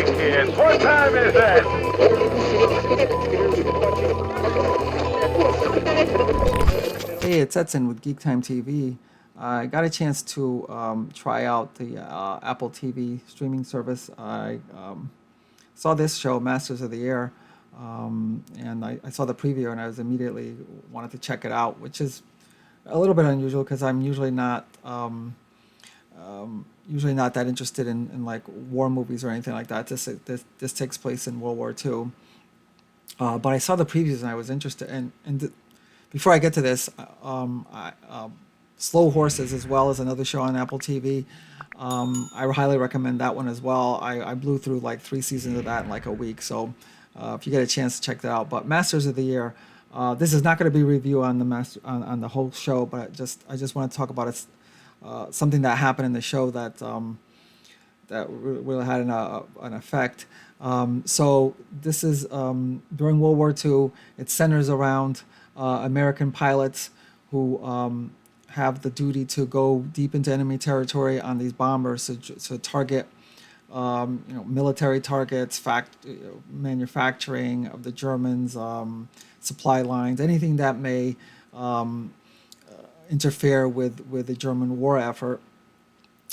Hey kids, what time is it? Hey, it's Edson with GeekTime TV. I got a chance to try out the Apple TV streaming service. I saw this show, Masters of the Air, and I saw the preview and I was immediately wanted to check it out, which is a little bit unusual because I'm usually not that interested in like war movies or anything like that. This takes place in World War II. But I saw the previews and I was interested. Before I get to this, Slow Horses as well as another show on Apple TV. I highly recommend that one as well. I blew through like 3 seasons of that in like a week. So if you get a chance to check that out. But Masters of the Year, this is not going to be a review on on the whole show, but I just want to talk about it. Something that happened in the show that really had an effect. So this is during World War II. It centers around American pilots who have the duty to go deep into enemy territory on these bombers to target military targets, manufacturing of the Germans, supply lines, anything that may interfere with the German war effort.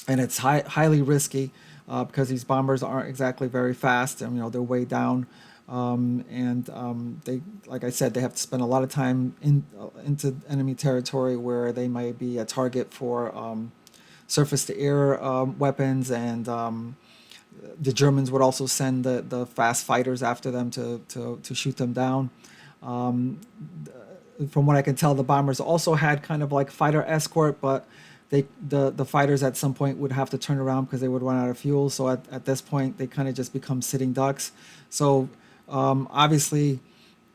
And it's highly risky because these bombers aren't exactly very fast, and they're way down, they, like I said, they have to spend a lot of time into enemy territory where they might be a target for surface-to-air weapons, and the Germans would also send the fast fighters after them to shoot them down. From what I can tell, the bombers also had kind of like fighter escort, but the fighters at some point would have to turn around because they would run out of fuel. So at this point, they kind of just become sitting ducks. So obviously,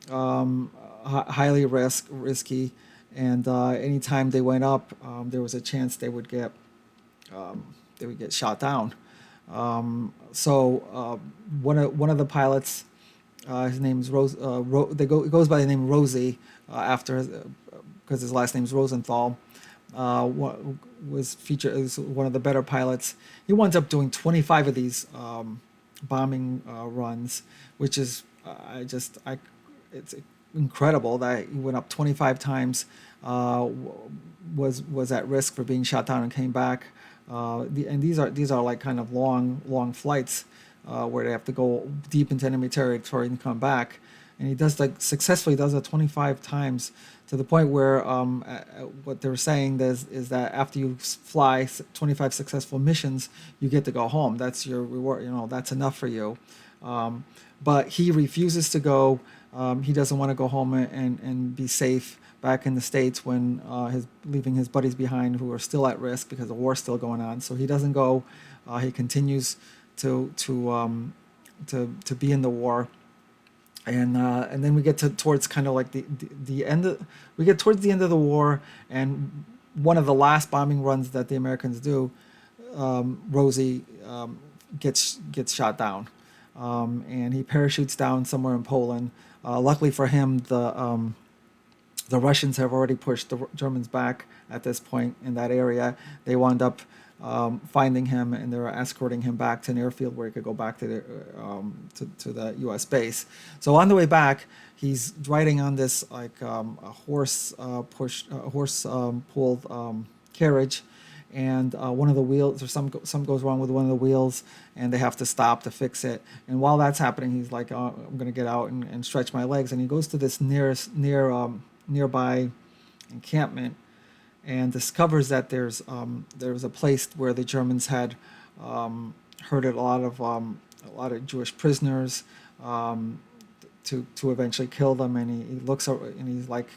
highly risky, and anytime they went up, there was a chance they would get shot down. One of the pilots, his name's Rose. It goes by the name Rosie because his last name's Rosenthal. Was featured as one of the better pilots. He winds up doing 25 of these bombing runs, which is it's incredible that he went up 25 times. Was at risk for being shot down and came back. And these are like kind of long flights where they have to go deep into enemy territory and come back. And he successfully does it 25 times, to the point where what they're saying is that after you fly 25 successful missions, you get to go home. That's your reward. That's enough for you. But he refuses to go. He doesn't want to go home and be safe back in the States when leaving his buddies behind who are still at risk because the war's still going on. So he doesn't go. He continues to be in the war. And then we get towards kind of like the end. We get towards the end of the war, and one of the last bombing runs that the Americans do, Rosie gets shot down, and he parachutes down somewhere in Poland. Luckily for him, the Russians have already pushed the Germans back at this point in that area. They wound up finding him, and they were escorting him back to an airfield where he could go back to the U.S. base. So on the way back, he's riding on this like a horse pulled carriage, and one of the wheels, or some goes wrong with one of the wheels, and they have to stop to fix it. And while that's happening, he's like, I'm going to get out and stretch my legs, and he goes to this nearby encampment, and discovers that there's a place where the Germans had herded a lot of Jewish prisoners to eventually kill them. And he looks up and he's like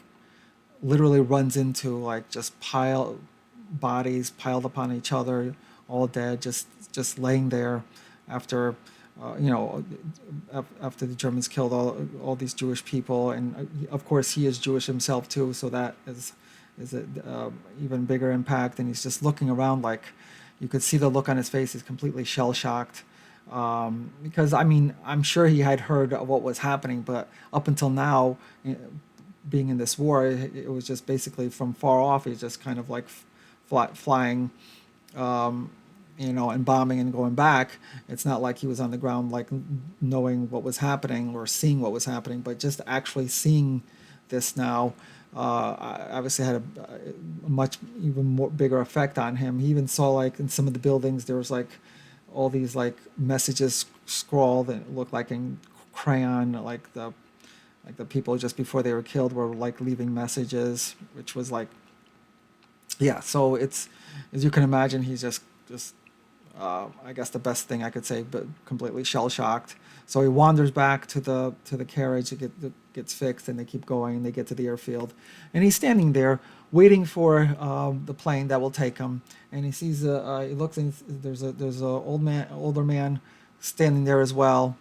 literally runs into like just bodies piled upon each other, all dead, just laying there after after the Germans killed all these Jewish people. And of course he is Jewish himself too, so that is an even bigger impact. And he's just looking around, like you could see the look on his face. He's completely shell-shocked, because I'm sure he had heard of what was happening, but up until now, being in this war, it was just basically from far off. He's just kind of like flying and bombing and going back. It's not like he was on the ground, like knowing what was happening or seeing what was happening, but just actually seeing this now obviously had a much even more bigger effect on him. He even saw, like, in some of the buildings there was like all these like messages scrawled that looked like in crayon, like the people just before they were killed were like leaving messages, which was like, yeah. So it's, as you can imagine, he's just I guess the best thing I could say, but completely shell shocked. So he wanders back to the carriage. It gets fixed, and they keep going. And they get to the airfield, and he's standing there waiting for the plane that will take him. And he sees he looks, and there's a older man standing there as well.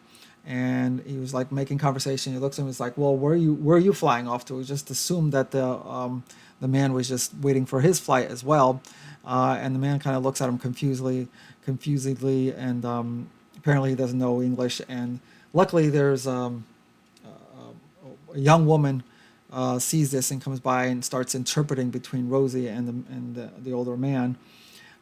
And he was like making conversation. He looks at him. He's like, "Well, where are you flying off to?" He just assumed that the man was just waiting for his flight as well. And the man kind of looks at him confusedly, and apparently he doesn't know English. And luckily, there's a young woman sees this and comes by and starts interpreting between Rosie and the older man,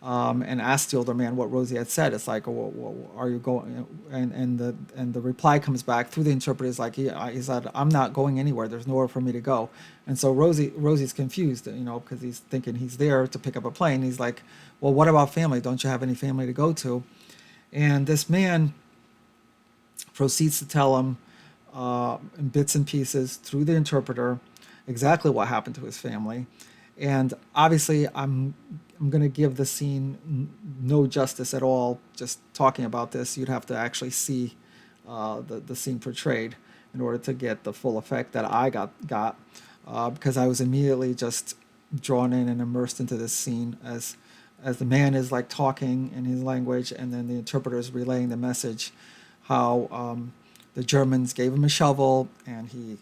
and asks the older man what Rosie had said. It's like, well, are you going? And the reply comes back through the interpreter. Is like, he said, "I'm not going anywhere. There's nowhere for me to go." And so Rosie's confused, because he's thinking he's there to pick up a plane. He's like, "Well, what about family? Don't you have any family to go to?" And this man proceeds to tell him in bits and pieces through the interpreter exactly what happened to his family. And obviously, I'm going to give the scene no justice at all. Just talking about this, you'd have to actually see the scene portrayed in order to get the full effect that I got because I was immediately just drawn in and immersed into this scene as the man is like talking in his language, and then the interpreter is relaying the message. How the Germans gave him a shovel, and he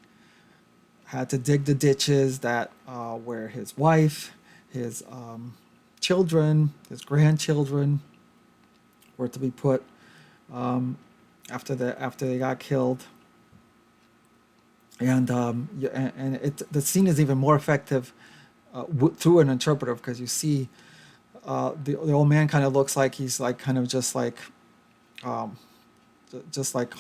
had to dig the ditches that where his wife, his children, his grandchildren were to be put after they got killed. And the scene is even more effective through an interpreter, because you see the old man kind of looks like he's like kind of just like this like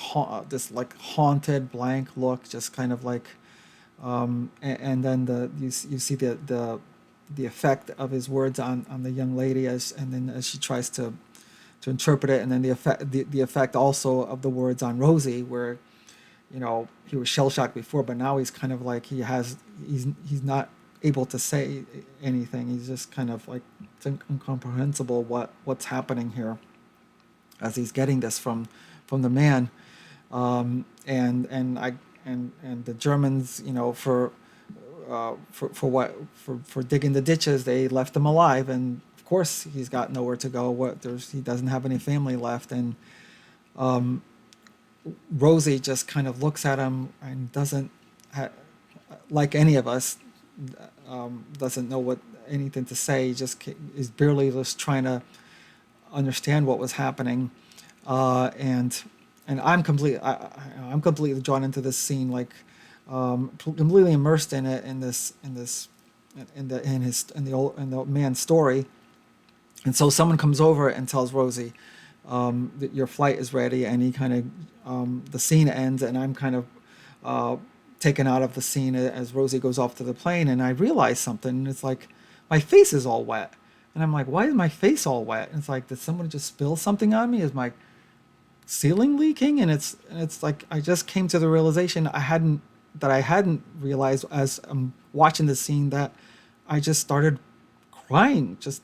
haunted blank look, just kind of like and then you see the effect of his words on the young lady as she tries to interpret it, and then the effect also of the words on Rosie, where he was shell shocked before, but now he's kind of like he's not able to say anything. He's just kind of like, it's incomprehensible what's happening here as he's getting this from the man, and the Germans, for digging the ditches, they left him alive, and of course he's got nowhere to go. He doesn't have any family left, and Rosie just kind of looks at him and doesn't, like any of us, doesn't know anything to say. He just is barely just trying to understand what was happening, and I'm completely drawn into this scene, like completely immersed in it, in the man's story. And so someone comes over and tells Rosie that your flight is ready, and he kind of the scene ends, and I'm kind of taken out of the scene as Rosie goes off to the plane, and I realize something. And it's like my face is all wet, and I'm like, why is my face all wet? And it's like, did someone just spill something on me? Is my ceiling leaking? And it's like I just came to the realization I hadn't realized as I'm watching the scene, that I just started crying, just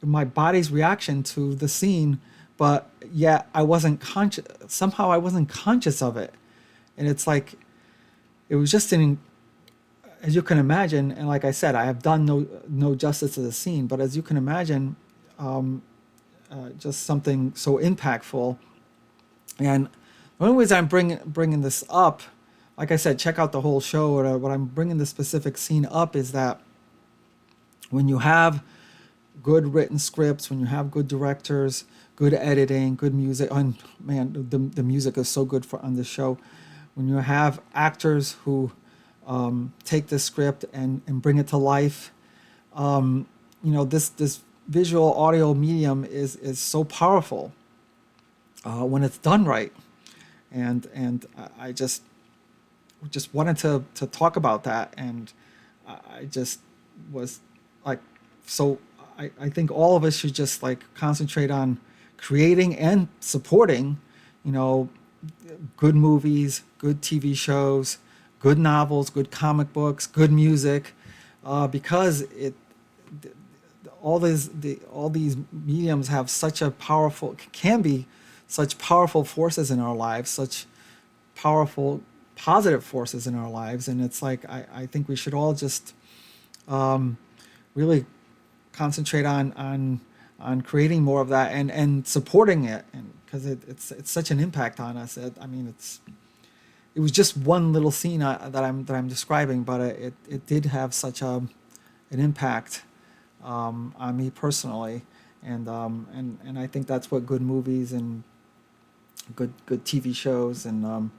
my body's reaction to the scene, but yet I wasn't conscious. Somehow I wasn't conscious of it, and it's like it was just as you can imagine. And like I said, I have done no justice to the scene, but as you can imagine, just something so impactful. And one of the ways I'm bringing this up, like I said, check out the whole show. What I'm bringing the specific scene up is that when you have good written scripts, when you have good directors, good editing, good music, and man, the music is so good on this show. When you have actors who take the script and bring it to life, this visual audio medium is so powerful when it's done right, and I just wanted to talk about that, and I just was like, so I think all of us should just like concentrate on creating and supporting, you know, good movies, good TV shows, good novels, good comic books, good music, because all these mediums have such a powerful, can be such powerful forces in our lives, such powerful positive forces in our lives, and it's like I think we should all just really concentrate on creating more of that and supporting it, and because it's such an impact on us. I mean, it was just one little scene that I'm describing, but it did have such an impact on me personally, and I think that's what good movies and good TV shows and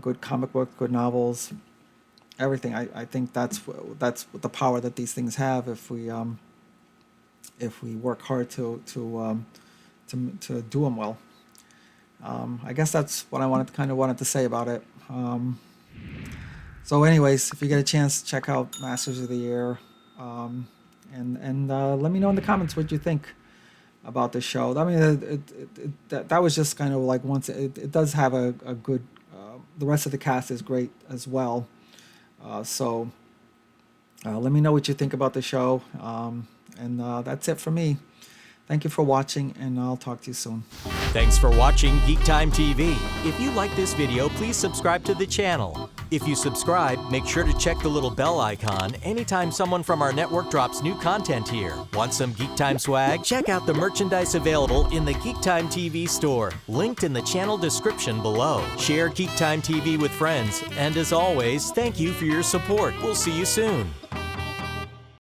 good comic book, good novels, everything. I think that's the power that these things have if we work hard to do them well. I guess that's what I wanted to say about it. So anyways, if you get a chance, check out Masters of the Air, and let me know in the comments what you think about the show. I mean, that was just kind of like once. It does have a good. The rest of the cast is great as well. So let me know what you think about the show. And that's it for me. Thank you for watching, and I'll talk to you soon. Thanks for watching GeekTime TV. If you like this video, please subscribe to the channel. If you subscribe, make sure to check the little bell icon anytime someone from our network drops new content here. Want some GeekTime swag? Check out the merchandise available in the GeekTime TV store, linked in the channel description below. Share GeekTime TV with friends, and as always, thank you for your support. We'll see you soon.